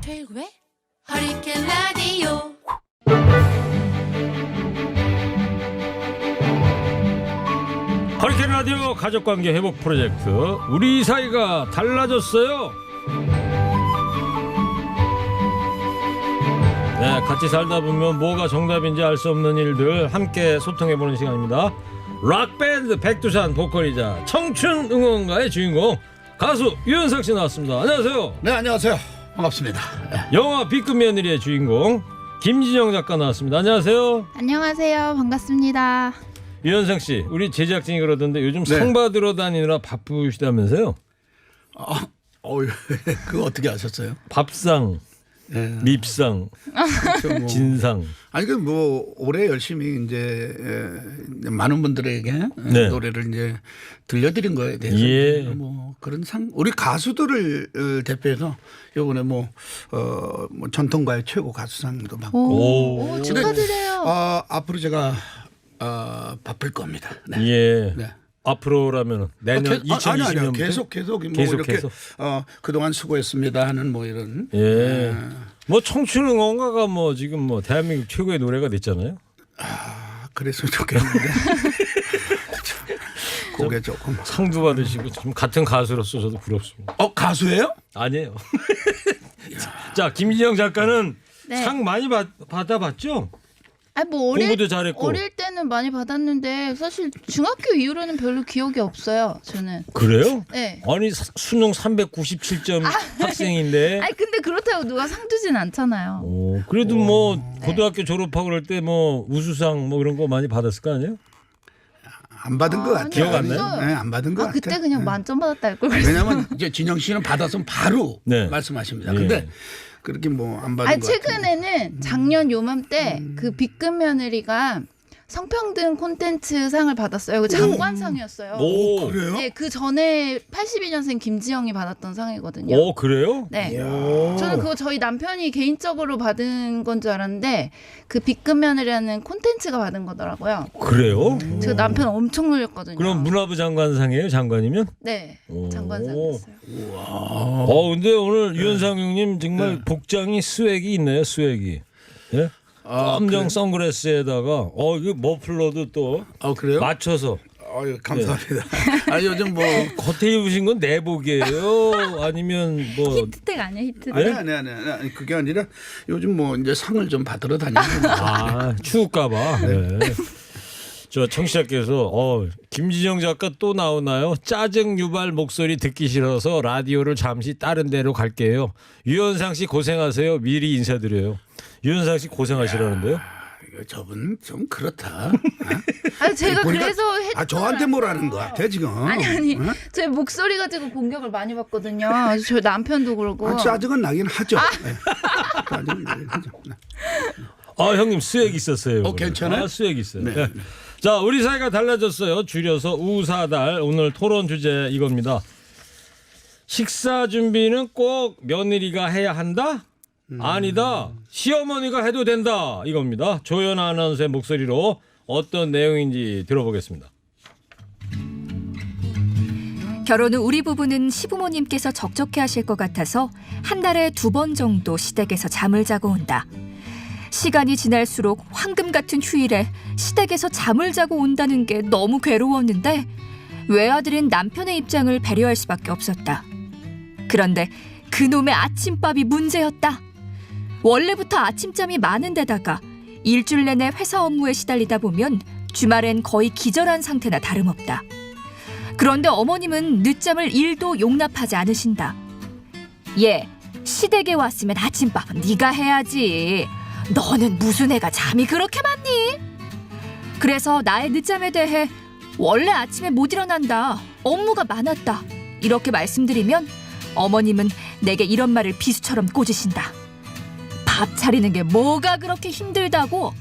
최일구의 허리케인 라디오. 허리케인 라디오 가족관계 회복 프로젝트 우리 사이가 달라졌어요. 네, 같이 살다 보면 뭐가 정답인지 알 수 없는 일들 함께 소통해보는 시간입니다. 락밴드 백두산 보컬이자 청춘 응원가의 주인공 가수 유연석 씨 나왔습니다. 안녕하세요. 네, 안녕하세요. 반갑습니다. 영화 B급 며느리의 주인공 김진영 작가 나왔습니다. 안녕하세요. 안녕하세요. 반갑습니다. 유연석 씨, 우리 제작진이 그러던데 요즘 네. 상 받으러 다니느라 바쁘시다면서요? 그거 어떻게 아셨어요? 밥상, 네. 밉상, 그렇죠, 뭐. 진상. 아니 그 뭐 올해 열심히 이제 많은 분들에게 네. 노래를 이제 들려드린 거에 대해서 예. 뭐 그런 상 우리 가수들을 대표해서 이번에 뭐 전통가요 최고 가수상도 받고 오. 축하드려요. 앞으로 제가 바쁠 겁니다. 네. 예. 네. 앞으로라면 내년 2020년 계속 뭐 계속, 이렇게 계속. 그동안 수고했습니다 하는 뭐 이런 예. 뭐 청춘 응원가가 뭐 지금 뭐 대한민국 최고의 노래가 됐잖아요. 그랬으면 좋겠는데 그게 조금 상도 받으시고 지금 같은 가수로서 저도 부럽습니다. 가수예요? 아니에요. 자, 김진영 작가는 네. 상 많이 받아봤죠? 아니 뭐 공부도 잘했고. 어릴 때는 많이 받았는데 사실 중학교 이후로는 별로 기억이 없어요. 저는. 그래요? 네. 아니 수능 397점 학생인데. 아니 근데 그렇다고 누가 상 주진 않잖아요. 오, 그래도 뭐 고등학교 졸업하고 그럴 때 뭐 우수상 뭐 그런 거 많이 받았을 거 아니에요? 안 받은 것 같아요. 기억 안 나요? 네, 안 받은 것 같아요. 그때 그냥 네. 만점 받았다 할 걸. 그랬어요. 왜냐하면 이제 진영 씨는 받았으면 바로 네. 말씀하십니다. 예. 근데 그렇게 뭐 안 받은 아니 것 같아요. 최근에는 작년 요맘때 그 B급 며느리가 성평등 콘텐츠 상을 받았어요. 그 장관상이었어요. 오, 그래요? 네, 그 전에 82년생 김지영이 받았던 상이거든요. 오 그래요? 네. 오. 저는 그거 저희 남편이 개인적으로 받은 건 줄 알았는데 그 B급 며느리라는 콘텐츠가 받은 거더라고요. 그래요? 제가 남편 엄청 놀렸거든요. 그럼 문화부 장관상이에요? 장관이면? 네, 오. 장관상이었어요. 근데 오늘 유현상 형님 정말 복장이 스웩이 있네요. 스웩이. 예? 검정 그래. 선글라스에다가 이거 머플러도 또 그래요? 맞춰서 아유, 감사합니다. 아니 요즘 뭐 겉에 입으신 건 내복이에요? 아니면 뭐 히트텍 아니야 히트텍? 아니 그게 아니라 요즘 뭐 이제 상을 좀 받으러 다니는 추울까봐. 네. 저 청취자께서 김진영 작가 또 나오나요? 짜증 유발 목소리 듣기 싫어서 라디오를 잠시 다른 데로 갈게요. 유현상 씨 고생하세요. 미리 인사드려요. 유현상 씨 고생하시라는데요. 저분 좀 그렇다. 아니 제가 보니까- 그래서 했던 저한테 뭐라는 것 같아 지금. 아니 응? 제 목소리 가지고 공격을 많이 받거든요. 저 남편도 그러고. 짜증은 나긴 하죠. 네. 짜증은 나긴 하죠. 네. 형님 수액 있었어요. 괜찮아요? 수액 있어요. 네. 네. 자, 우리 사이가 달라졌어요. 줄여서 우사달. 오늘 토론 주제 이겁니다. 식사 준비는 꼭 며느리가 해야 한다? 아니다. 시어머니가 해도 된다. 이겁니다. 조연아 아나운서의 목소리로 어떤 내용인지 들어보겠습니다. 결혼 후 우리 부부는 시부모님께서 적적해 하실 것 같아서 한 달에 2번 정도 시댁에서 잠을 자고 온다. 시간이 지날수록 황금 같은 휴일에 시댁에서 잠을 자고 온다는 게 너무 괴로웠는데 외아들인 남편의 입장을 배려할 수밖에 없었다. 그런데 그놈의 아침밥이 문제였다. 원래부터 아침잠이 많은 데다가 일주일 내내 회사 업무에 시달리다 보면 주말엔 거의 기절한 상태나 다름없다. 그런데 어머님은 늦잠을 1도 용납하지 않으신다. 얘, 시댁에 왔으면 아침밥은 네가 해야지. 너는 무슨 애가 잠이 그렇게 많니? 그래서 나의 늦잠에 대해 원래 아침에 못 일어난다. 업무가 많았다. 이렇게 말씀드리면 어머님은 내게 이런 말을 비수처럼 꽂으신다. 밥 차리는 게 뭐가 그렇게 힘들다고?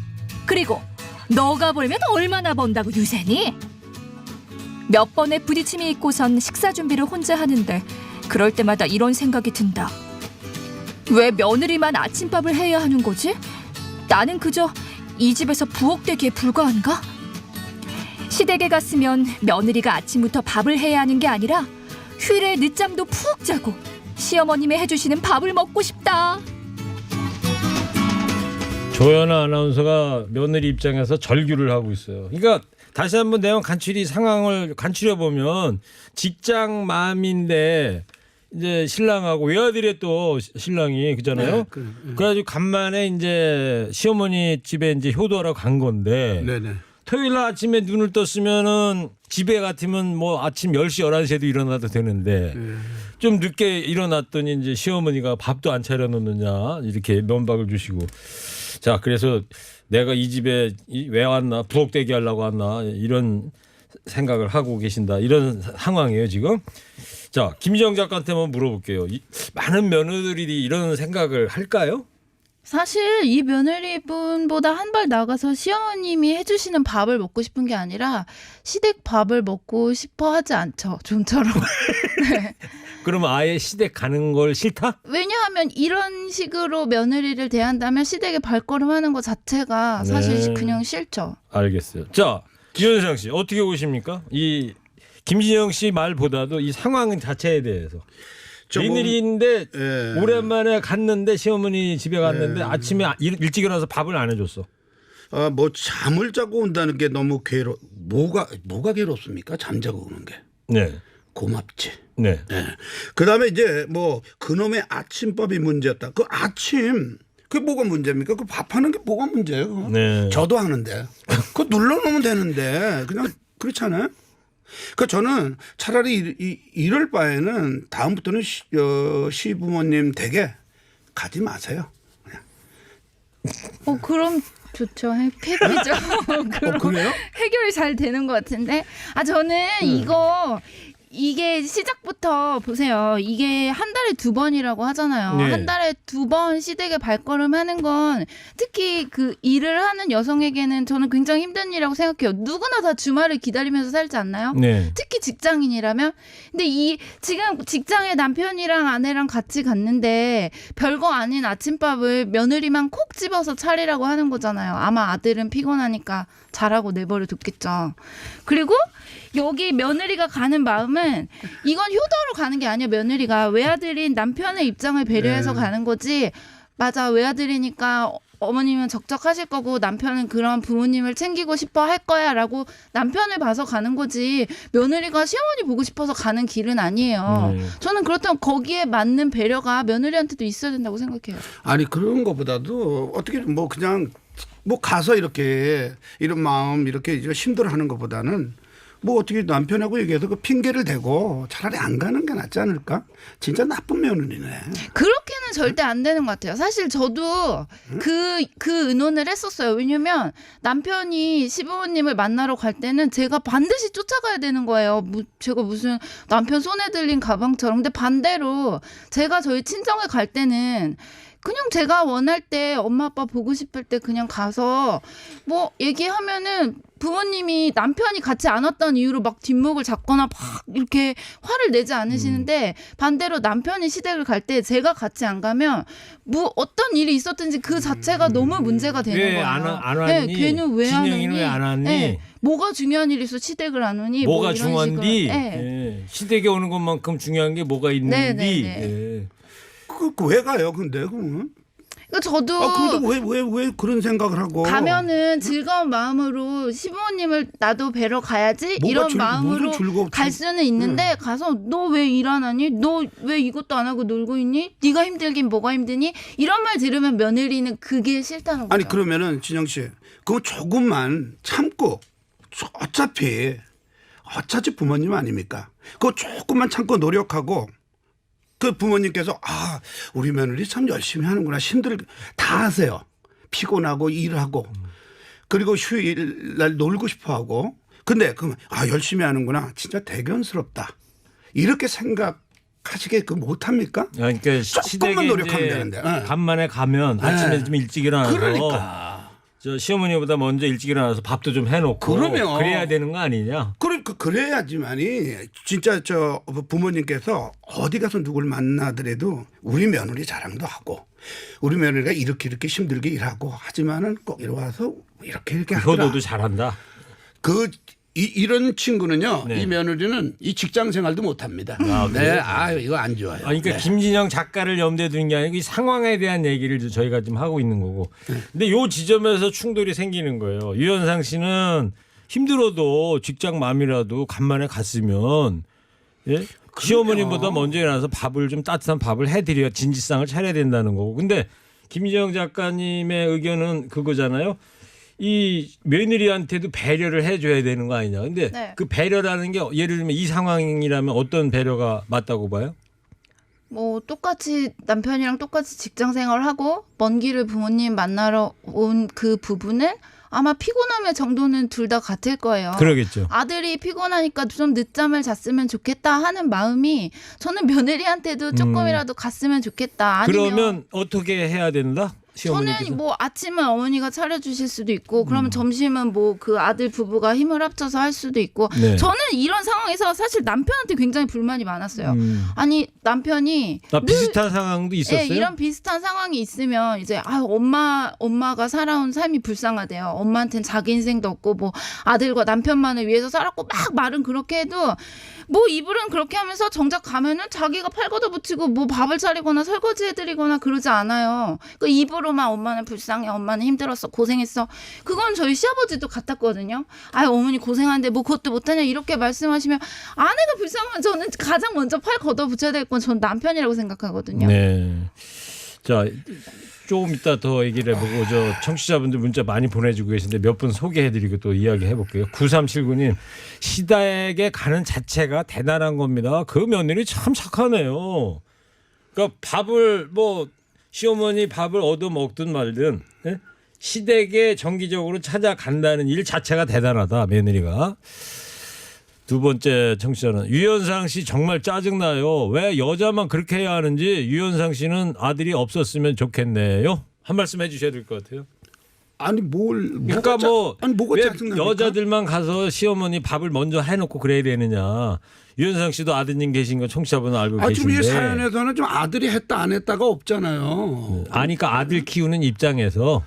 그리고 너가 벌면 얼마나 번다고 유세니? 몇 번의 부딪힘이 있고선 식사 준비를 혼자 하는데 그럴 때마다 이런 생각이 든다. 왜 며느리만 아침밥을 해야 하는 거지? 나는 그저 이 집에서 부엌대기에 불과한가? 시댁에 갔으면 며느리가 아침부터 밥을 해야 하는 게 아니라 휴일에 늦잠도 푹 자고 시어머님이 해주시는 밥을 먹고 싶다. 조연아 아나운서가 며느리 입장에서 절규를 하고 있어요. 그러니까 다시 한번 내용 간추리 상황을 간추려 보면 직장맘인데 이제 신랑하고 외아들이 또 신랑이 그잖아요. 네, 그래가지고 간만에 이제 시어머니 집에 이제 효도하러 간 건데 네네. 토요일 날 아침에 눈을 떴으면은 집에 같으면 뭐 아침 10시 11시에도 일어나도 되는데 좀 늦게 일어났더니 이제 시어머니가 밥도 안 차려 놓느냐 이렇게 면박을 주시고 자 그래서 내가 이 집에 왜 왔나 부엌대기 하려고 왔나 이런 생각을 하고 계신다 이런 상황이에요 지금. 자 김지영 작가한테 한번 물어볼게요. 많은 며느리들이 이런 생각을 할까요? 사실 이 며느리분보다 한 발 나가서 시어머님이 해주시는 밥을 먹고 싶은 게 아니라 시댁 밥을 먹고 싶어 하지 않죠. 좀처럼. 네. 그러면 아예 시댁 가는 걸 싫다? 왜냐하면 이런 식으로 며느리를 대한다면 시댁에 발걸음하는 것 자체가 사실 네. 그냥 싫죠. 알겠어요. 자 유현상 씨 어떻게 보십니까? 이 김진영 씨 말보다도 이 상황 자체에 대해서. 며느리인데 예. 오랜만에 갔는데 시어머니 집에 갔는데 아침에 일찍 일어나서 밥을 안 해줬어. 뭐 잠을 자고 온다는 게 너무 뭐가 괴롭습니까? 잠자고 오는 게. 네. 고맙지. 네. 네. 그다음에 이제 뭐 그놈의 아침밥이 문제였다. 그 아침 그게 뭐가 문제입니까? 그 밥하는 게 뭐가 문제예요? 네. 저도 하는데 그거 눌러놓으면 되는데 그냥 그렇잖아요. 그 저는 차라리 이럴 바에는 다음부터는 시부모님 댁에 가지 마세요. 그냥. 그럼 좋죠. 해피죠. 그래요? 해결이 잘 되는 것 같은데. 저는 이게 시작부터 보세요. 이게 한 달에 2번이라고 하잖아요. 네. 한 달에 2번 시댁에 발걸음하는 건 특히 그 일을 하는 여성에게는 저는 굉장히 힘든 일이라고 생각해요. 누구나 다 주말을 기다리면서 살지 않나요? 네. 특히 직장인이라면. 근데 지금 직장에 남편이랑 아내랑 같이 갔는데 별거 아닌 아침밥을 며느리만 콕 집어서 차리라고 하는 거잖아요. 아마 아들은 피곤하니까 잘하고 내버려 뒀겠죠. 그리고 여기 며느리가 가는 마음은 이건 효도로 가는 게 아니야. 며느리가 외아들인 남편의 입장을 배려해서 가는 거지. 맞아, 외아들이니까 어머님은 적적하실 거고 남편은 그런 부모님을 챙기고 싶어 할 거야 라고 남편을 봐서 가는 거지 며느리가 시어머니 보고 싶어서 가는 길은 아니에요. 저는 그렇다면 거기에 맞는 배려가 며느리한테도 있어야 된다고 생각해요. 아니 그런 것보다도 어떻게 뭐 그냥 뭐 가서 이렇게 이런 마음 이렇게 힘들어하는 것보다는 뭐 어떻게 남편하고 얘기해서 그 핑계를 대고 차라리 안 가는 게 낫지 않을까? 진짜 나쁜 며느리네. 그렇게는 절대 안 되는 것 같아요. 사실 저도 그 의논을 했었어요. 왜냐면 남편이 시부모님을 만나러 갈 때는 제가 반드시 쫓아가야 되는 거예요. 제가 무슨 남편 손에 들린 가방처럼. 근데 반대로 제가 저희 친정에 갈 때는 그냥 제가 원할 때 엄마 아빠 보고 싶을 때 그냥 가서 뭐 얘기하면은 부모님이 남편이 같이 안 왔다는 이유로 막 뒷목을 잡거나 막 이렇게 화를 내지 않으시는데 반대로 남편이 시댁을 갈 때 제가 같이 안 가면 뭐 어떤 일이 있었든지 그 자체가 너무 문제가 되는 거예요. 왜 안 왔니? 네, 걔는 왜 안 진영이는 왔니? 왜 안 왔니? 네, 뭐가 중요한 일이 있어 시댁을 안 오니? 뭐가 뭐 이런 중요한디? 식으로. 네. 예. 시댁에 오는 것만큼 중요한 게 뭐가 있는지. 네. 예. 왜 가요? 근데 그러면? 그러니까 저도 근데 왜 그런 생각을 하고 가면은 즐거운 마음으로 시부모님을 나도 뵈러 가야지 이런 마음으로 갈 수는 있는데 가서 너 왜 일 안 하니? 너 왜 이것도 안 하고 놀고 있니? 네가 힘들긴 뭐가 힘드니? 이런 말 들으면 며느리는 그게 싫다는 거죠. 아니 그러면은 진영 씨 그거 조금만 참고 어차피 부모님 아닙니까? 그거 조금만 참고 노력하고 그 부모님께서 우리 며느리 참 열심히 하는구나. 힘들게 다 하세요. 피곤하고 일하고 그리고 휴일 날 놀고 싶어 하고 근데 열심히 하는구나. 진짜 대견스럽다. 이렇게 생각하시게 못합니까? 그러니까 조금만 노력하면 되는데. 간만에 가면 아침에 좀 일찍 일어나서 그러니까. 저 시어머니보다 먼저 일찍 일어나서 밥도 좀 해놓고 그러면 그래야 되는 거 아니냐? 그래야지만이 진짜 저 부모님께서 어디 가서 누굴 만나더라도 우리 며느리 자랑도 하고 우리 며느리가 이렇게 힘들게 일하고 하지만은 꼭 이리 와서 이렇게 하더라. 효도도 잘한다. 이런 친구는요. 네. 이 며느리는 이 직장 생활도 못 합니다. 네, 이거 안 좋아요. 그러니까 네. 김진영 작가를 염두에 두는 게 아니고 이 상황에 대한 얘기를 저희가 지금 하고 있는 거고. 근데 요 지점에서 충돌이 생기는 거예요. 유현상 씨는 힘들어도 직장 맘이라도 간만에 갔으면 예? 시어머니보다 먼저 일어나서 밥을 좀 따뜻한 밥을 해드려야 진지상을 차려야 된다는 거고. 근데 김진영 작가님의 의견은 그거잖아요. 이 며느리한테도 배려를 해줘야 되는 거 아니냐. 근데 네. 그 배려라는 게 예를 들면 이 상황이라면 어떤 배려가 맞다고 봐요? 뭐 똑같이 남편이랑 똑같이 직장 생활하고 먼 길을 부모님 만나러 온 그 부부는 아마 피곤함의 정도는 둘 다 같을 거예요. 그러겠죠. 아들이 피곤하니까 좀 늦잠을 잤으면 좋겠다 하는 마음이 저는 며느리한테도 조금이라도 갔으면 좋겠다. 아니면 그러면 어떻게 해야 된다? 시어머니께서? 저는 뭐 아침은 어머니가 차려주실 수도 있고 그러면 점심은 뭐 그 아들 부부가 힘을 합쳐서 할 수도 있고 네. 저는 이런 상황에서 사실 남편한테 굉장히 불만이 많았어요. 아니 남편이 나 늘 비슷한 상황도 있었어요. 예, 이런 비슷한 상황이 있으면 이제 엄마가 살아온 삶이 불쌍하대요. 엄마한테는 자기 인생도 없고 뭐 아들과 남편만을 위해서 살았고 막 말은 그렇게 해도 뭐 이불은 그렇게 하면서 정작 가면은 자기가 팔 걷어붙이고 뭐 밥을 차리거나 설거지 해드리거나 그러지 않아요. 그 입으로만 엄마는 불쌍해, 엄마는 힘들었어, 고생했어. 그건 저희 시아버지도 같았거든요. 아유 어머니 고생하는데 뭐 그것도 못하냐 이렇게 말씀하시면 아내가 불쌍하면 저는 가장 먼저 팔 걷어붙여야 될 건 전 남편이라고 생각하거든요. 네. 자, 조금 이따 더 얘기를 해보고 저 청취자분들 문자 많이 보내주고 계신데 몇 분 소개해드리고 또 이야기해볼게요. 9379님 시댁에 가는 자체가 대단한 겁니다. 그 며느리 참 착하네요. 그러니까 밥을 뭐 시어머니 밥을 얻어 먹든 말든 예? 시댁에 정기적으로 찾아간다는 일 자체가 대단하다 며느리가. 두 번째 청취자는 유현상 씨 정말 짜증나요. 왜 여자만 그렇게 해야 하는지 유현상 씨는 아들이 없었으면 좋겠네요. 한 말씀 해주셔야 될 것 같아요. 아니 그러니까 뭐가 왜 짜증납니까? 여자들만 가서 시어머니 밥을 먼저 해놓고 그래야 되느냐. 유현상 씨도 아드님 계신 거 청취자분은 알고 지금 이 계신데. 사연에서는 좀 아들이 했다 안 했다가 없잖아요. 아니까 아들 키우는 입장에서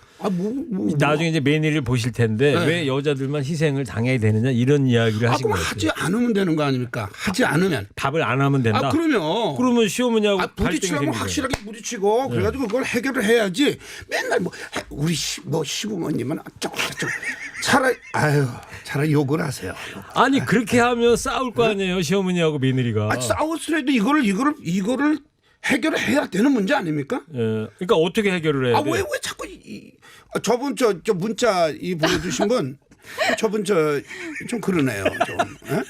나중에 이제 며느리를 보실 텐데 네. 왜 여자들만 희생을 당해야 되느냐 이런 이야기를 하신 그럼 거예요. 하지 않으면 되는 거 아닙니까? 하지 않으면. 밥을 안 하면 된다. 그러면. 그러면 시어머니하고 갈등이 부딪히라고 생기는 확실하게 부딪히고 그래가지고 그걸 해결을 해야지. 맨날 우리 시부모님은 어쩌고 차라리 욕을 하세요. 아니 그렇게 하면 싸울 거 아니에요 시어머니하고 며느리가. 싸웠으라도 이거를 해결을 해야 되는 문제 아닙니까? 예, 그러니까 어떻게 해결을 해야 돼? 왜 자꾸 저분 저 문자 보내주신 분 저분 좀 그러네요. 좀. 예?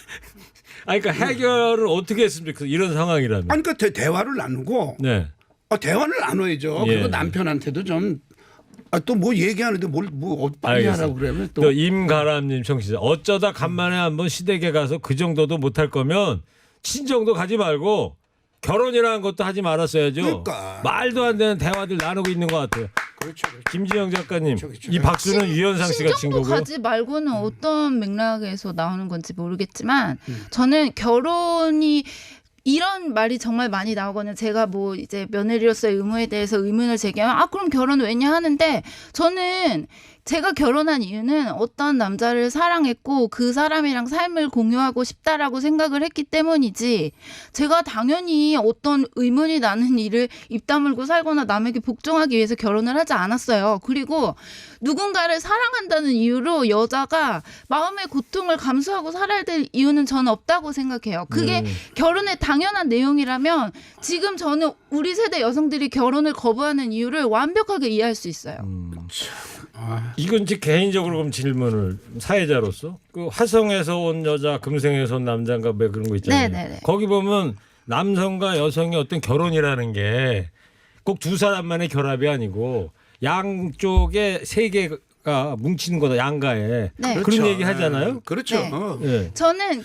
그러니까 해결을 어떻게 했으면 좋겠어 이런 상황이라면. 아니 그러니까 대화를 나누고 네. 대화를 나눠야죠. 예. 그리고 남편한테도 좀 또 뭐 얘기하는데 뭘 빨리 하라고 그러면 또 임가람님 청취자 어쩌다 간만에 한번 시댁에 가서 그 정도도 못할 거면 친정도 가지 말고 결혼이라는 것도 하지 말았어야죠. 그러니까. 말도 안 되는 대화들 나누고 있는 것 같아요. 그렇죠. 김지영 작가님 그렇죠. 이 박수는 유현상 씨가 친 친정도 거고요. 가지 말고는 어떤 맥락에서 나오는 건지 모르겠지만 저는 결혼이 이런 말이 정말 많이 나오거든요. 제가 뭐 이제 며느리로서의 의무에 대해서 의문을 제기하면 그럼 결혼 왜냐 하는데 저는 제가 결혼한 이유는 어떤 남자를 사랑했고 그 사람이랑 삶을 공유하고 싶다라고 생각을 했기 때문이지 제가 당연히 어떤 의문이 나는 일을 입 다물고 살거나 남에게 복종하기 위해서 결혼을 하지 않았어요. 그리고 누군가를 사랑한다는 이유로 여자가 마음의 고통을 감수하고 살아야 될 이유는 저는 없다고 생각해요. 그게 결혼의 당연한 내용이라면 지금 저는 우리 세대 여성들이 결혼을 거부하는 이유를 완벽하게 이해할 수 있어요. 이건 제 개인적으로 그럼 질문을 사회자로서 그 화성에서 온 여자 금성에서 온 남자인가 뭐 그런 거 있잖아요. 네네네. 거기 보면 남성과 여성의 어떤 결혼이라는 게 꼭 두 사람만의 결합이 아니고 양쪽의 세계가 뭉치는 거다 양가에 네. 그런 그렇죠. 얘기 하잖아요. 그렇죠. 네. 예. 저는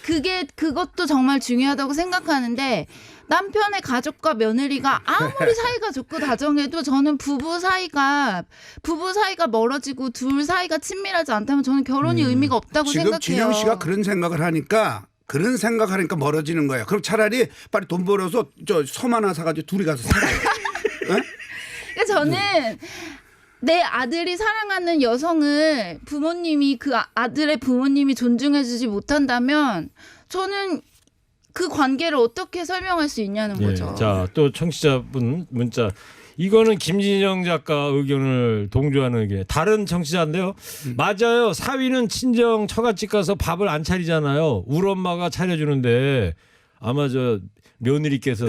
그것도 정말 중요하다고 생각하는데 남편의 가족과 며느리가 아무리 사이가 좋고 다정해도 저는 부부 사이가 멀어지고 둘 사이가 친밀하지 않다면 저는 결혼이 의미가 없다고 지금 생각해요. 진영 씨가 그런 생각을 하니까 멀어지는 거예요. 그럼 차라리 빨리 돈 벌어서 섬 하나 사가지고 둘이 가서 살아요. 그러니까 저는 내 아들이 사랑하는 여성을 부모님이 그 아들의 부모님이 존중해주지 못한다면 저는 그 관계를 어떻게 설명할 수 있냐는 거죠. 자, 또 청취자분 문자. 이거는 김진영 작가 의견을 동조하는 의견. 다른 청취자인데요. 맞아요. 사위는 친정 처갓집 가서 밥을 안 차리잖아요. 우리 엄마가 차려주는데 아마 저 며느리께서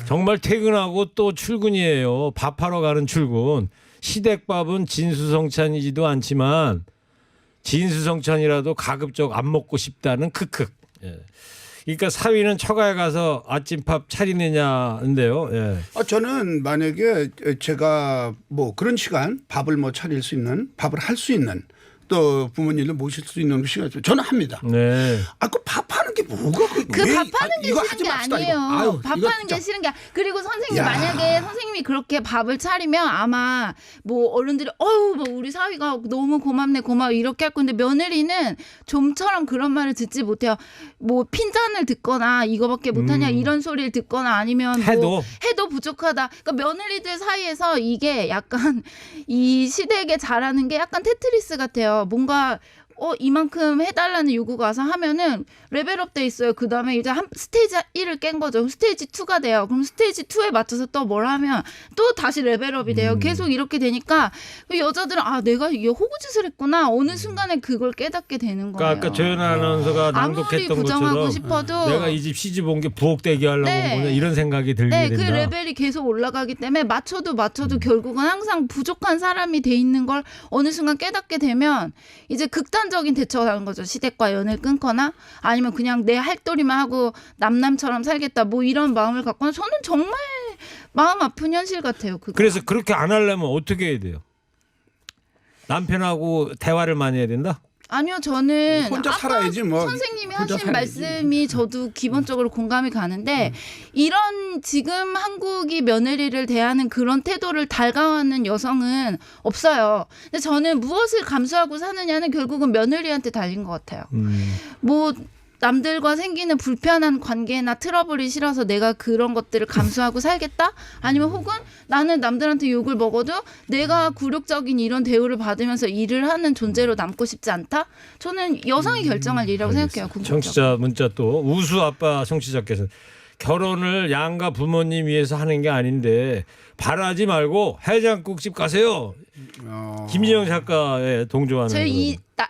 정말 퇴근하고 또 출근이에요. 밥하러 가는 출근. 시댁밥은 진수성찬이지도 않지만 진수성찬이라도 가급적 안 먹고 싶다는 크크. 예. 그러니까 사위는 처가에 가서 아침밥 차리느냐인데요. 예. 저는 만약에 제가 뭐 그런 시간 밥을 뭐 차릴 수 있는 밥을 할 수 있는 또 부모님을 모실 수 있는 시간 저는 합니다. 네. 그 밥하는 게 뭐가 그 밥하는 게 이거 싫은 하지 게 맙시다, 아니에요. 이거. 아유, 이거 밥하는 게 진짜. 싫은 게 그리고 선생님 야. 만약에 선생님이 그렇게 밥을 차리면 아마 뭐 어른들이 어우 뭐 우리 사위가 너무 고맙네 고마워 이렇게 할 건데 며느리는 좀처럼 그런 말을 듣지 못해요. 뭐 핀잔을 듣거나 이거밖에 못하냐 이런 소리를 듣거나 아니면 뭐 해도 부족하다. 그러니까 며느리들 사이에서 이게 약간 이 시댁에 잘하는 게 약간 테트리스 같아요. 뭔가 이만큼 해달라는 요구가 와서 하면은 레벨업 돼 있어요. 그 다음에 이제 한 스테이지 1을 깬 거죠. 그럼 스테이지 2가 돼요. 그럼 스테이지 2에 맞춰서 또 뭘 하면 또 다시 레벨업이 돼요. 계속 이렇게 되니까 여자들은 내가 이게 호구짓을 했구나. 어느 순간에 그걸 깨닫게 되는 거예요. 그러니까 아까 조연아 아나운서가 아무리 낭독했던 부정하고 것처럼 싶어도 내가 이 집 시집 온 게 부엌대기 하려고 네. 온 거냐 이런 생각이 들게 네, 된다. 그 레벨이 계속 올라가기 때문에 맞춰도 결국은 항상 부족한 사람이 돼 있는 걸 어느 순간 깨닫게 되면 이제 극단적인 대처가 하는 거죠. 시댁과 연을 끊거나 아니면 그냥 내 할도리만 하고 남남처럼 살겠다 뭐 이런 마음을 갖거나 저는 정말 마음 아픈 현실 같아요. 그거. 그래서 그렇게 안 하려면 어떻게 해야 돼요? 남편하고 대화를 많이 해야 된다? 아니요, 저는 혼자 아까 살아야지 뭐. 선생님이 혼자 하신 살아야지. 말씀이 저도 기본적으로 공감이 가는데 이런 지금 한국이 며느리를 대하는 그런 태도를 달가워하는 여성은 없어요. 근데 저는 무엇을 감수하고 사느냐는 결국은 며느리한테 달린 것 같아요. 뭐 남들과 생기는 불편한 관계나 트러블이 싫어서 내가 그런 것들을 감수하고 살겠다? 아니면 혹은 나는 남들한테 욕을 먹어도 내가 굴욕적인 이런 대우를 받으면서 일을 하는 존재로 남고 싶지 않다? 저는 여성이 결정할 일이라고 생각해요. 궁극적으로. 청취자 문자 또 우수 아빠 청취자께서 결혼을 양가 부모님 위해서 하는 게 아닌데 바라지 말고 해장국집 가세요. 김진영 작가의 동조하는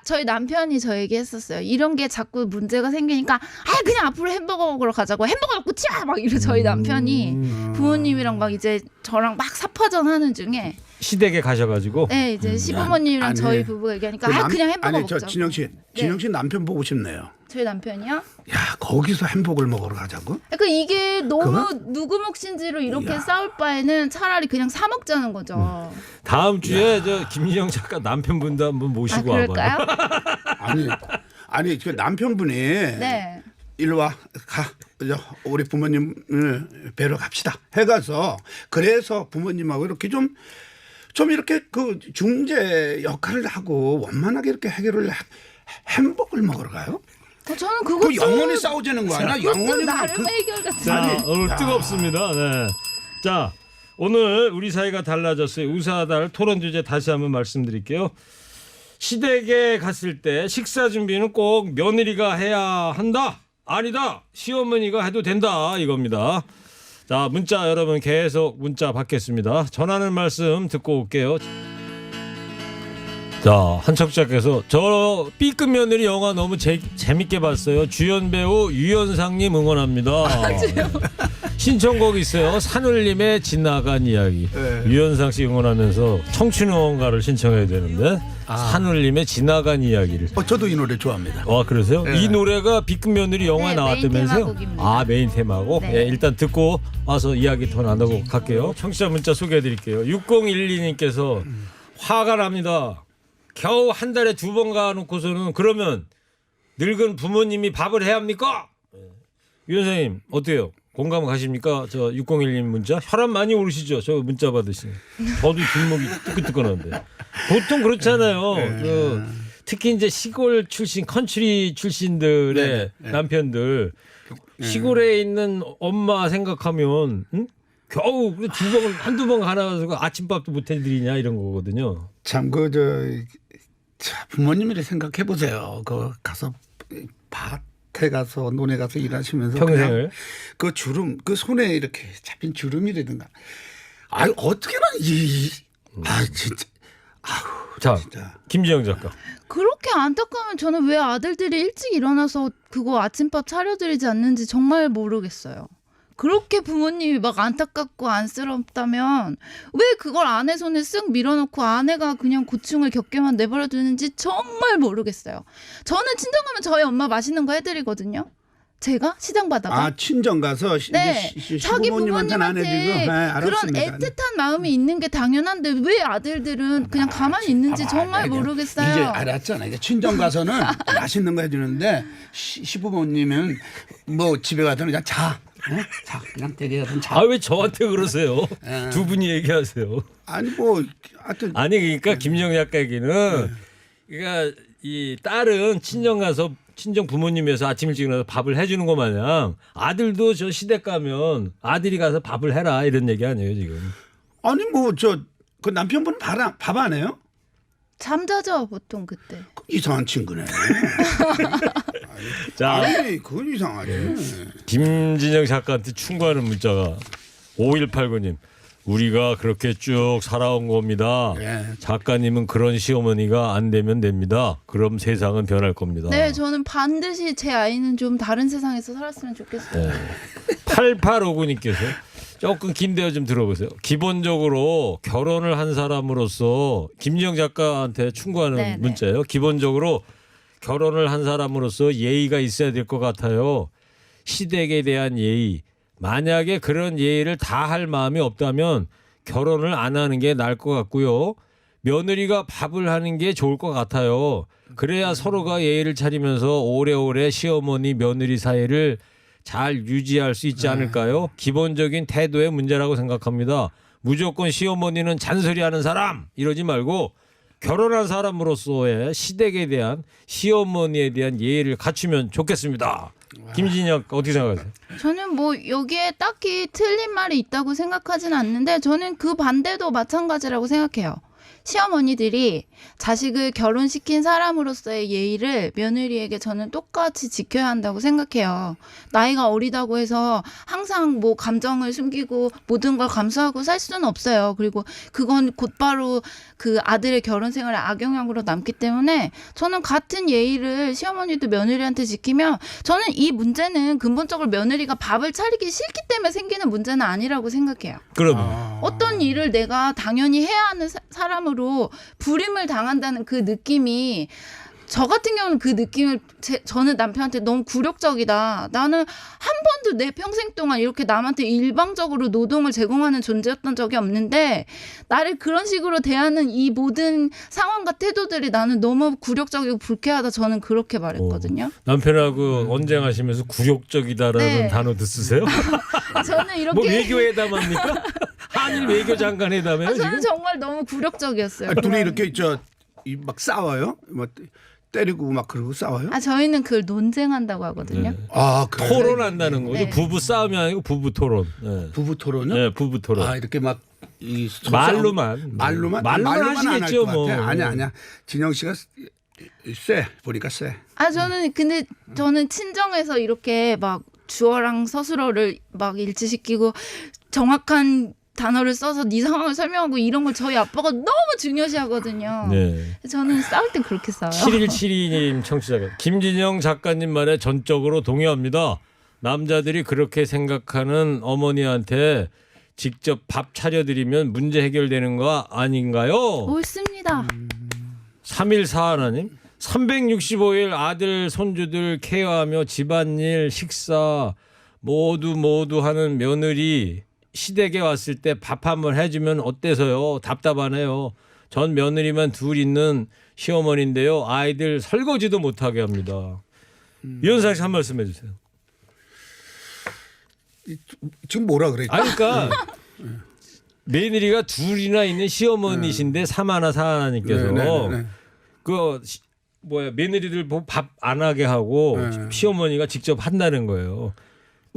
저희 남편이 저에게 했었어요. 이런 게 자꾸 문제가 생기니까 그냥 앞으로 햄버거 먹으러 가자고 햄버거 먹고 치아 막 이래 저희 남편이 부모님이랑 막 이제 저랑 막 사파전 하는 중에 시댁에 가셔가지고 네 이제 시부모님이랑 아니, 저희 부부가 얘기하니까 그냥 햄버거 먹자. 진영 씨 남편 보고 싶네요. 저희 남편이요? 야 거기서 햄버거를 먹으러 가자고? 그러니까 이게 너무 누구 몫인지로 이렇게 싸울 바에는 차라리 그냥 사 먹자는 거죠. 다음 주에 저 김진영 작가 남편분도 한번 모시고 와봐요. 그럴까요? 아니 그 남편분이 네. 일로 와 가. 우리 부모님을 뵈러 갑시다. 해가서 그래서 부모님하고 이렇게 좀 이렇게 그 중재 역할을 하고 원만하게 이렇게 해결을 햄버거를 먹으러 가요? 저는 그거 그 영원히 싸우자는 거 아니야? 영원히 나름 해결 같은. 자, 오늘 뜨겁습니다. 네. 자, 오늘 우리 사이가 달라졌어요. 우사달 토론 주제 다시 한번 말씀드릴게요. 시댁에 갔을 때 식사 준비는 꼭 며느리가 해야 한다. 아니다. 시어머니가 해도 된다. 이겁니다. 자, 문자 여러분 계속 문자 받겠습니다. 전하는 말씀 듣고 올게요. 자, 한 청취자께서 저 B급 며느리 영화 너무 재밌게 봤어요. 주연 배우 유연상님 응원합니다. 신청곡 있어요. 산울림의 지나간 이야기. 네. 유연상 씨 응원하면서 청춘 응원가를 신청해야 되는데 산울림의 지나간 이야기를. 저도 이 노래 좋아합니다. 그러세요? 네. 이 노래가 B급 며느리 영화에 네, 나왔다면서요? 메인 테마곡입니다. 메인 테마곡. 네. 예, 일단 듣고 와서 이야기 더 나누고 갈게요. 청취자 문자 소개해드릴게요. 6012님께서 화가 납니다. 겨우 한 달에 2번 가놓고서는 그러면 늙은 부모님이 밥을 해야 합니까? 위원장님 어때요? 공감 가십니까? 저 6012님 문자 혈압 많이 오르시죠? 저 문자 받으시면 저도 뒷목이 뜨끈뜨끈한데 보통 그렇잖아요. 특히 이제 시골 출신 컨트리 출신들의 남편들 시골에 있는 엄마 생각하면 겨우 한두 번 가나서 아침밥도 못 해드리냐 이런 거거든요. 참 부모님이라 생각해 보세요. 그 가서 밭에 가서 논에 가서 일하시면서 평생을 그냥 그 주름 그 손에 이렇게 잡힌 주름이라든가 어떻게나 진짜 자 진짜. 김지영 작가. 그렇게 안타까우면 저는 왜 아들들이 일찍 일어나서 그거 아침밥 차려드리지 않는지 정말 모르겠어요. 그렇게 부모님이 막 안타깝고 안쓰럽다면 왜 그걸 아내 손에 쓱 밀어넣고 아내가 그냥 고충을 겪게만 내버려 두는지 정말 모르겠어요. 저는 친정 가면 저희 엄마 맛있는 거 해드리거든요. 제가 시장 가다가 친정 가서 네, 자기 시부모님한테는 안 해주고 부모님한테 그런 애틋한 마음이 있는 게 당연한데 왜 아들들은 그냥 가만히 있는지 정말 모르겠어요. 이제 알았잖아. 이제 친정 가서는 맛있는 거 해주는데 시부모님은 뭐 집에 가서는 그냥 자 그냥 되게 가서 자. 아 왜 저한테 그러세요? 두 분이 얘기하세요. 아니 뭐 하여튼 아니 그러니까 김지영 작가 얘기는 그러니까 이 딸은 친정 가서 친정 부모님에서 아침 일찍 일어나서 밥을 해주는 것 마냥 아들도 저 시댁 가면 아들이 가서 밥을 해라 이런 얘기 아니에요 지금. 아니 뭐 그 남편분은 밥 안 해요? 잠자죠 보통 그때. 이상한 친구네. 자 아니 그건 이상하지. 김진영 작가한테 충고하는 문자가 5189님. 우리가 그렇게 쭉 살아온 겁니다. 예. 작가님은 그런 시어머니가 안 되면 됩니다. 그럼 세상은 변할 겁니다. 네, 저는 반드시 제 아이는 좀 다른 세상에서 살았으면 좋겠어요. 8859님께서 조금 긴데요 좀 들어보세요. 기본적으로 결혼을 한 사람으로서 김지영 작가한테 충고하는 네네. 문자예요. 기본적으로 결혼을 한 사람으로서 예의가 있어야 될 것 같아요. 시댁에 대한 예의. 만약에 그런 예의를 다 할 마음이 없다면 결혼을 안 하는 게 나을 것 같고요. 며느리가 밥을 하는 게 좋을 것 같아요. 그래야 서로가 예의를 차리면서 오래오래 시어머니 며느리 사이를 잘 유지할 수 있지 않을까요? 기본적인 태도의 문제라고 생각합니다. 무조건 시어머니는 잔소리하는 사람 이러지 말고 결혼한 사람으로서의 시댁에 대한 시어머니에 대한 예의를 갖추면 좋겠습니다. 김진영 어떻게 생각하세요? 저는 뭐 여기에 딱히 틀린 말이 있다고 생각하진 않는데 저는 그 반대도 마찬가지라고 생각해요. 시어머니들이 자식을 결혼시킨 사람으로서의 예의를 며느리에게 저는 똑같이 지켜야 한다고 생각해요. 나이가 어리다고 해서 항상 뭐 감정을 숨기고 모든 걸 감수하고 살 수는 없어요. 그리고 그건 곧바로 그 아들의 결혼 생활에 악영향으로 남기 때문에 저는 같은 예의를 시어머니도 며느리한테 지키면 저는 이 문제는 근본적으로 며느리가 밥을 차리기 싫기 때문에 생기는 문제는 아니라고 생각해요. 그러면 어떤 일을 내가 당연히 해야 하는 사람으로 불임을 당한다는 그 느낌이 저 같은 경우는 그 느낌을 저는 남편한테 너무 굴욕적이다. 나는 한 번도 내 평생 동안 이렇게 남한테 일방적으로 노동을 제공하는 존재였던 적이 없는데 나를 그런 식으로 대하는 이 모든 상황과 태도들이 나는 너무 굴욕적이고 불쾌하다. 저는 그렇게 말했거든요. 남편하고 언쟁하시면서 굴욕적이다라는 네. 단어도 쓰세요? 저는 이렇게 뭐 외교회담합니까? 한일 외교장관회담이에요 저는 지금? 정말 너무 굴욕적이었어요. 둘이 그런. 이렇게 막 싸워요? 막 때리고 막 그러고 싸워요? 저희는 그걸 논쟁한다고 하거든요. 네. 그래? 토론한다는 거죠. 네. 부부 싸움이 아니고 부부 토론. 네. 부부 토론요? 네, 부부 토론. 이렇게 막 이 말로만 말로만 말로만 안 할 하시겠죠 것 뭐. 같아. 아니야. 진영 씨가 쎄 보니까 쎄. 근데 저는 친정에서 이렇게 막 주어랑 서술어를 막 일치시키고 정확한 단어를 써서 네 상황을 설명하고 이런 걸 저희 아빠가 너무 중요시하거든요. 네. 저는 싸울 땐 그렇게 싸워요. 7172님 청취자가 김진영 작가님 말에 전적으로 동의합니다. 남자들이 그렇게 생각하는 어머니한테 직접 밥 차려드리면 문제 해결되는 거 아닌가요? 옳습니다. 3141님 365일 아들 손주들 케어하며 집안일 식사 모두 하는 며느리 시댁에 왔을 때 밥 한번 해주면 어때서요? 답답하네요. 전 며느리만 둘 있는 시어머니인데요. 아이들 설거지도 못하게 합니다. 이현상 씨 한 말씀 해주세요. 지금 뭐라 그랬지? 그러니까 며느리가 둘이나 있는 시어머니신데 사마나 사하나님께서 네. 며느리들 밥 안 하게 하고 시어머니가 직접 한다는 거예요.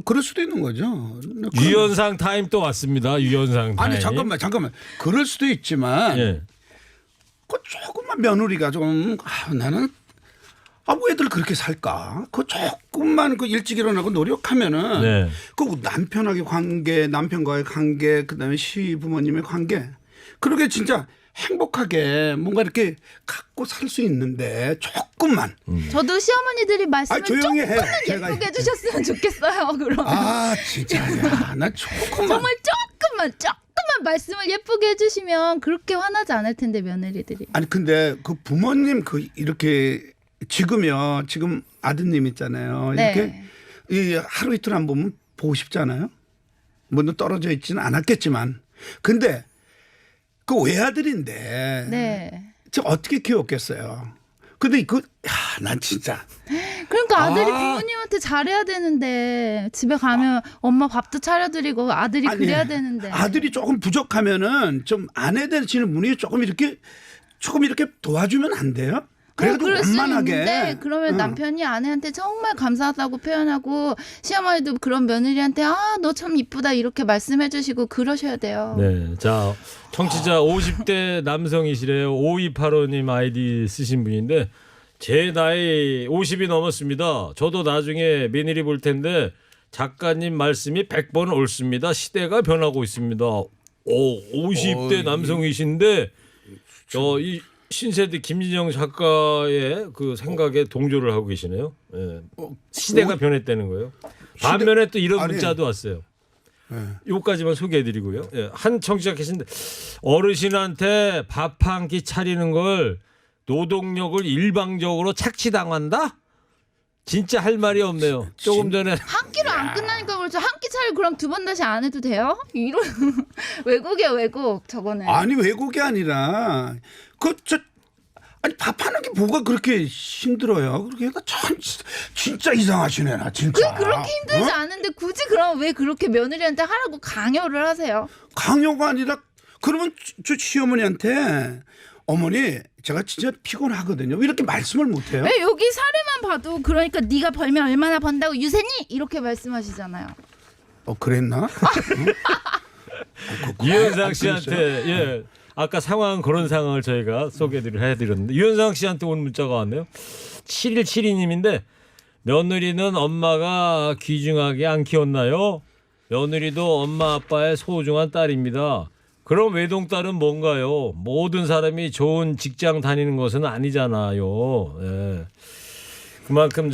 그럴 수도 있는 거죠. 유연상 타임 또 왔습니다. 유연상 타임. 아니 잠깐만. 그럴 수도 있지만 예. 그 조금만 며느리가 좀 나는 왜 애들 그렇게 살까? 그 조금만 그 일찍 일어나고 노력하면은 네. 그 남편하고의 관계, 남편과의 관계, 그다음에 시부모님의 관계, 그렇게 진짜 행복하게 뭔가 이렇게 갖고 살 수 있는데 조금만. 저도 시어머니들이 말씀을 조용히 해. 조금만 제가 예쁘게 해주셨으면 좋겠어요. 그럼 진짜 나 조금만. 정말 조금만 말씀을 예쁘게 해주시면 그렇게 화나지 않을 텐데 며느리들이. 아니 근데 그 부모님 그 이렇게 지금 아드님 있잖아요. 이렇게 네. 이 하루 이틀 안 보면 보고 싶지 않아요? 물론 떨어져 있지는 않았겠지만, 근데 그 외아들인데 네. 저 어떻게 키웠겠어요? 근데 난 진짜 그러니까 아들이 부모님한테 잘해야 되는데 집에 가면 엄마 밥도 차려드리고 아들이 그래야 되는데. 아들이 조금 부족하면은 좀 아내 되시는 분이 조금 이렇게 도와주면 안 돼요? 그래도 그럴 수 원만하게. 있는데 그러면 남편이 아내한테 정말 감사하다고 표현하고 시어머니도 그런 며느리한테 너 참 이쁘다 이렇게 말씀해 주시고 그러셔야 돼요. 네. 자, 청취자 50대 남성이시래요. 5285님 아이디 쓰신 분인데 제 나이 50이 넘었습니다. 저도 나중에 며느리 볼 텐데 작가님 말씀이 100번 옳습니다. 시대가 변하고 있습니다. 50대 남성이신데 이 신세대 김진영 작가의 그 생각에 동조를 하고 계시네요. 예. 시대가 변했다는 거예요. 반면에 또 이런 문자도 왔어요. 요까지만 소개해드리고요. 예. 한 청취자 계신데 어르신한테 밥 한 끼 차리는 걸 노동력을 일방적으로 착취당한다? 진짜 할 말이 없네요. 조금 전에 한 끼로 안 끝나니까 그렇죠. 한 끼 차를 그럼 두 번 다시 안 해도 돼요? 이런 왜곡이야 왜곡 저거는. 아니 외국이 아니라 밥하는 게 뭐가 그렇게 힘들어요? 그렇게 참 진짜 이상하시네 나 진짜. 그렇게 힘들지 않은데 굳이 그럼 왜 그렇게 며느리한테 하라고 강요를 하세요? 강요가 아니라 그러면 저 시어머니한테 어머니 제가 진짜 피곤하거든요. 왜 이렇게 말씀을 못해요? 왜 여기 사례만 봐도 그러니까 네가 벌면 얼마나 번다고 유세니 이렇게 말씀하시잖아요. 그랬나? 유현상 씨한테 아까 상황 그런 상황을 저희가 소개를 해드렸는데 유현상 씨한테 온 문자가 왔네요. 7172님인데 며느리는 엄마가 귀중하게 안 키웠나요? 며느리도 엄마 아빠의 소중한 딸입니다. 그럼 외동딸은 뭔가요? 모든 사람이 좋은 직장 다니는 것은 아니잖아요. 예. 그만큼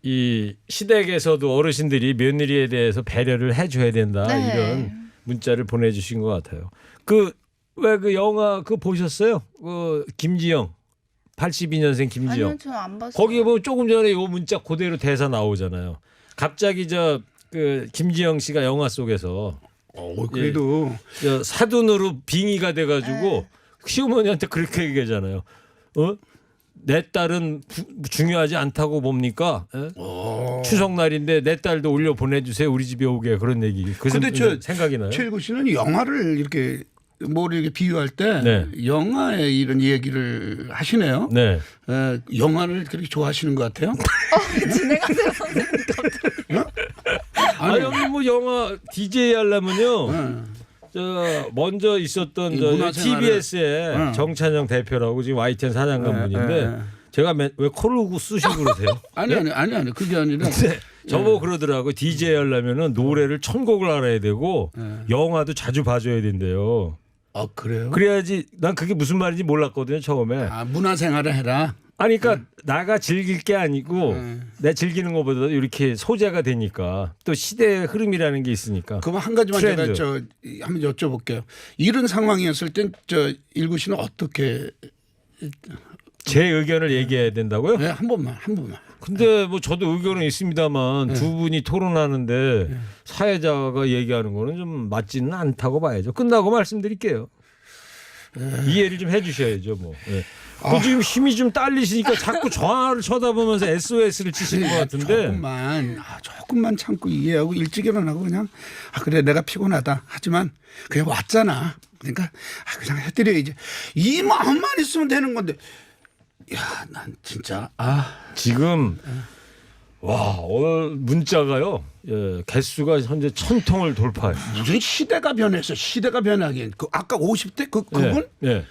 이 시댁에서도 어르신들이 며느리에 대해서 배려를 해줘야 된다. 네. 이런 문자를 보내주신 것 같아요. 왜 그 영화 보셨어요? 김지영 82년생 김지영. 아니요, 저는 안 봤어요. 거기 보면 조금 전에 요 문자 그대로 대사 나오잖아요. 갑자기 김지영 씨가 영화 속에서 그래도 사돈으로 빙의가 돼가지고 시어머니한테 그렇게 얘기하잖아요. 내 딸은 중요하지 않다고 봅니까? 추석날인데 내 딸도 올려 보내주세요. 우리 집에 오게 그런 얘기. 근데 생각이 나요. 최일구 씨는 영화를 이렇게 이렇게 비유할 때 네. 영화에 이런 얘기를 하시네요. 네. 영화를 그렇게 좋아하시는 것 같아요. 진행하세요 선생님. 아니 영화 DJ 하려면요. 먼저 있었던 TBS의 정찬영 대표라고 지금 YTN 사장관 분인데 제가 왜 코를 쑤시고 그러세요? 아니 그게 아니라 저보고 그러더라고. DJ 하려면은 노래를 1000곡을 알아야 되고 영화도 자주 봐줘야 된대요. 그래요? 그래야지. 난 그게 무슨 말인지 몰랐거든요 처음에. 문화생활을 해라. 아니 그러니까 나가 즐길 게 아니고 내 즐기는 것보다 이렇게 소재가 되니까 또 시대의 흐름이라는 게 있으니까. 그럼 한 가지만 트렌드. 제가 한번 여쭤볼게요. 이런 상황이었을 땐 일구 씨는 어떻게? 제 의견을 얘기해야 된다고요? 네, 한 번만. 근데 저도 의견은 있습니다만 두 분이 토론하는데 사회자가 얘기하는 거는 좀 맞지는 않다고 봐야죠. 끝나고 말씀드릴게요. 이해를 좀 해주셔야죠. 지금 힘이 좀 딸리시니까 자꾸 전화를 쳐다보면서 SOS를 치시는 것 같은데. 조금만 참고 이해하고 일찍 일어나고 그냥 그래 내가 피곤하다 하지만 그냥 왔잖아. 그러니까 그냥 해드려야지. 이 마음만 있으면 되는 건데. 난 진짜 지금 와 오늘 문자가요. 예, 개수가 현재 1000통을 돌파해. 무슨 시대가 변했어. 시대가 변하긴. 그 아까 50대 그분? 예.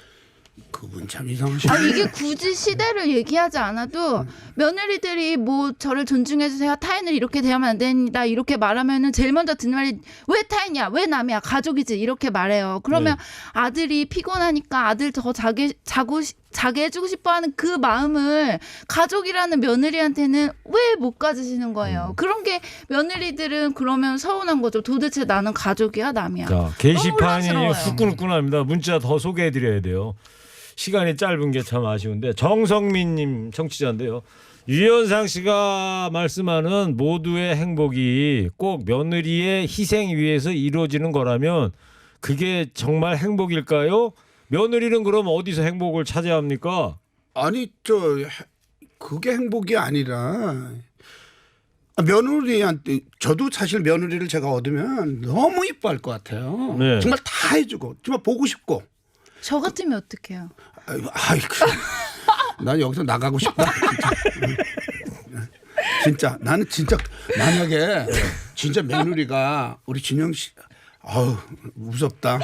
그분 참 이상하시네. 아 이게 굳이 시대를 얘기하지 않아도 며느리들이 뭐 저를 존중해 주세요. 타인을 이렇게 대하면 안 된다. 이렇게 말하면은 제일 먼저 듣는 말이 왜 타인이야? 왜 남이야? 가족이지. 이렇게 말해요. 그러면 아들이 피곤하니까 아들 더 자게 해주고 싶어하는 그 마음을 가족이라는 며느리한테는 왜 못 가지시는 거예요. 그런 게 며느리들은 그러면 서운한 거죠. 도대체 나는 가족이야 남이야. 자 게시판이 너무 혼란스러워요. 후끈후끈합니다. 문자 더 소개해드려야 돼요. 시간이 짧은 게 참 아쉬운데 정성민님 청취자인데요. 유현상 씨가 말씀하는 모두의 행복이 꼭 며느리의 희생 위에서 이루어지는 거라면 그게 정말 행복일까요? 며느리는 그럼 어디서 행복을 찾아야 합니까? 아니 그게 행복이 아니라 며느리한테 저도 사실 며느리를 제가 얻으면 너무 이뻐할 것 같아요. 네. 정말 다 해주고 정말 보고 싶고. 저 같으면 어떡해요? 아이고, 난 여기서 나가고 싶다. 진짜 나는 진짜 만약에 진짜 며느리가 우리 진영 씨, 아우 무섭다.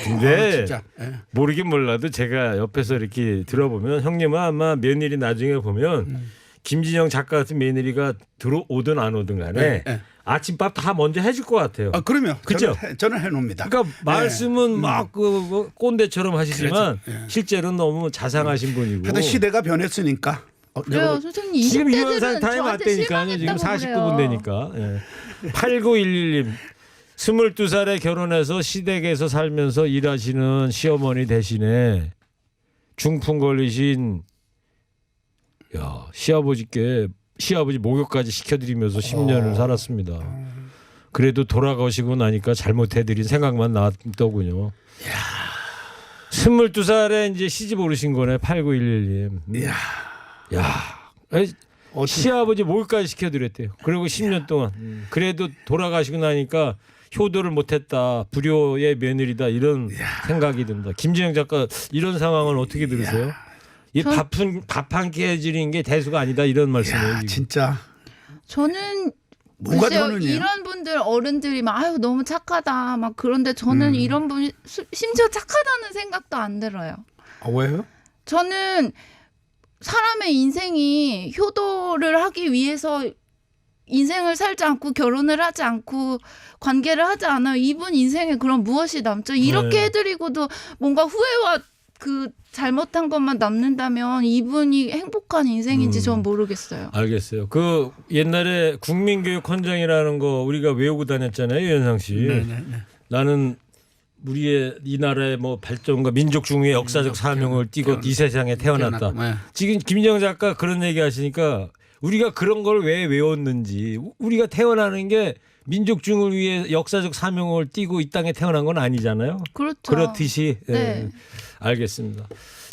근데 진짜. 예. 모르긴 몰라도 제가 옆에서 이렇게 들어보면 형님은 아마 며느리 나중에 보면 김진영 작가 같은 며느리가 들어오든 안 오든 간에 네. 아침밥 다 먼저 해줄 것 같아요. 아 그러면 그죠? 저는 해놓습니다. 그러니까 말씀은 막 그 꼰대처럼 하시지만 그렇죠. 예. 실제로는 너무 자상하신 분이고. 하여튼 시대가 변했으니까. 그래요, 선생님. 지금 20대들은 유연상 타임 왔다니까요. 지금 49분 되니까. 예. 8911님. 22살에 결혼해서 시댁에서 살면서 일하시는 시어머니 대신에 중풍 걸리신 시아버지 목욕까지 시켜드리면서 10년을 살았습니다. 그래도 돌아가시고 나니까 잘못해드린 생각만 났더군요. 22살에 이제 시집 오르신 거네. 8911님. 시아버지 목욕까지 시켜드렸대요. 그리고 10년 동안. 그래도 돌아가시고 나니까 효도를 못했다. 불효의 며느리다. 이런 생각이 듭니다. 김진영 작가 이런 상황을 어떻게 들으세요? 이 밥 한 끼 해주는 게 대수가 아니다. 이런 말씀이에요. 지금. 진짜. 저는 뭐가 글쎄요, 더는요? 이런 분들 어른들이 막 아유 너무 착하다 막 그런데 저는 이런 분이 심지어 착하다는 생각도 안 들어요. 아, 왜요? 저는 사람의 인생이 효도를 하기 위해서 인생을 살지 않고 결혼을 하지 않고 관계를 하지 않아요. 이분 인생에 그럼 무엇이 남죠? 이렇게 네. 해드리고도 뭔가 후회와 그 잘못한 것만 남는다면 이분이 행복한 인생인지 전 모르겠어요. 알겠어요. 그 옛날에 국민교육 헌장이라는 거 우리가 외우고 다녔잖아요, 유현상 씨. 네네네. 나는 우리의 이 나라의 뭐 발전과 민족 중의 역사적 사명을 띠고 이 세상에 태어났다. 네. 지금 김진영 작가 그런 얘기 하시니까 우리가 그런 걸 왜 외웠는지 우리가 태어나는 게 민족 중을 위해 역사적 사명을 띠고 이 땅에 태어난 건 아니잖아요. 그렇죠. 그렇듯이 네. 알겠습니다.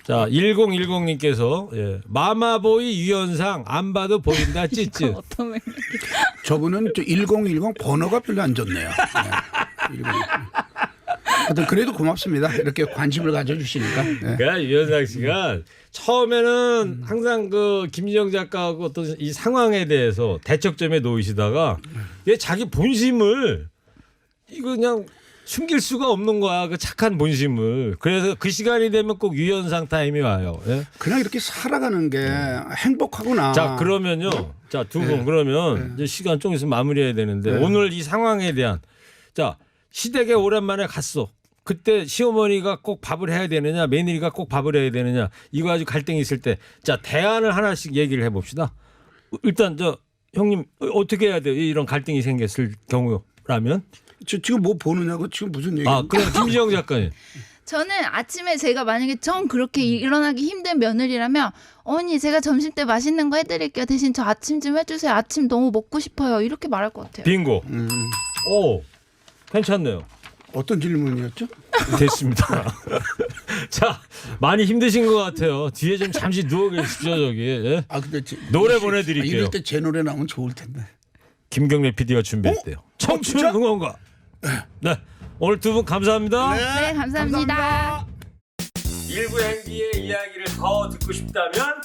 자 1010님께서 마마보이 유현상 안 봐도 보인다 찌찌. 어떤 맥락이 저분은 1010 번호가 별로 안 좋네요. 네. 1010. 하여튼 그래도 고맙습니다. 이렇게 관심을 가져주시니까. 네. 그러니까 유현상 씨가 처음에는 항상 그 김진영 작가하고 어떤 이 상황에 대해서 대척점에 놓이시다가 얘 자기 본심을 이거 그냥 숨길 수가 없는 거야. 그 착한 본심을. 그래서 그 시간이 되면 꼭 유현상 타임이 와요. 예? 그냥 이렇게 살아가는 게 행복하구나. 자 그러면요. 자 두 분 그러면 이제 시간 좀 있으면 마무리해야 되는데 오늘 이 상황에 대한 자 시댁에 오랜만에 갔어. 그때 시어머니가 꼭 밥을 해야 되느냐 며느리가 꼭 밥을 해야 되느냐 이거 아주 갈등이 있을 때 자 대안을 하나씩 얘기를 해봅시다. 일단 저 형님 어떻게 해야 돼요? 이런 갈등이 생겼을 경우라면 지금 뭐 보느냐고 지금 무슨 얘기? 아 그럼 김지영 작가님 저는 아침에 제가 만약에 전 그렇게 일어나기 힘든 며느리라면 어머니 제가 점심 때 맛있는 거 해드릴게요. 대신 저 아침 좀 해주세요. 아침 너무 먹고 싶어요. 이렇게 말할 것 같아요. 빙고. 오 괜찮네요. 어떤 질문이었죠? 됐습니다. 자 많이 힘드신 것 같아요. 뒤에 좀 잠시 누워 계십시오 저기. 예? 아 근데 노래 보내드릴게요. 이럴 때 제 노래 나오면 좋을 텐데. 김경래 PD가 준비했대요. 청춘 진짜? 응원가. 네 오늘 두 분 감사합니다. 네, 감사합니다. 일부 행기의 이야기를 더 듣고 싶다면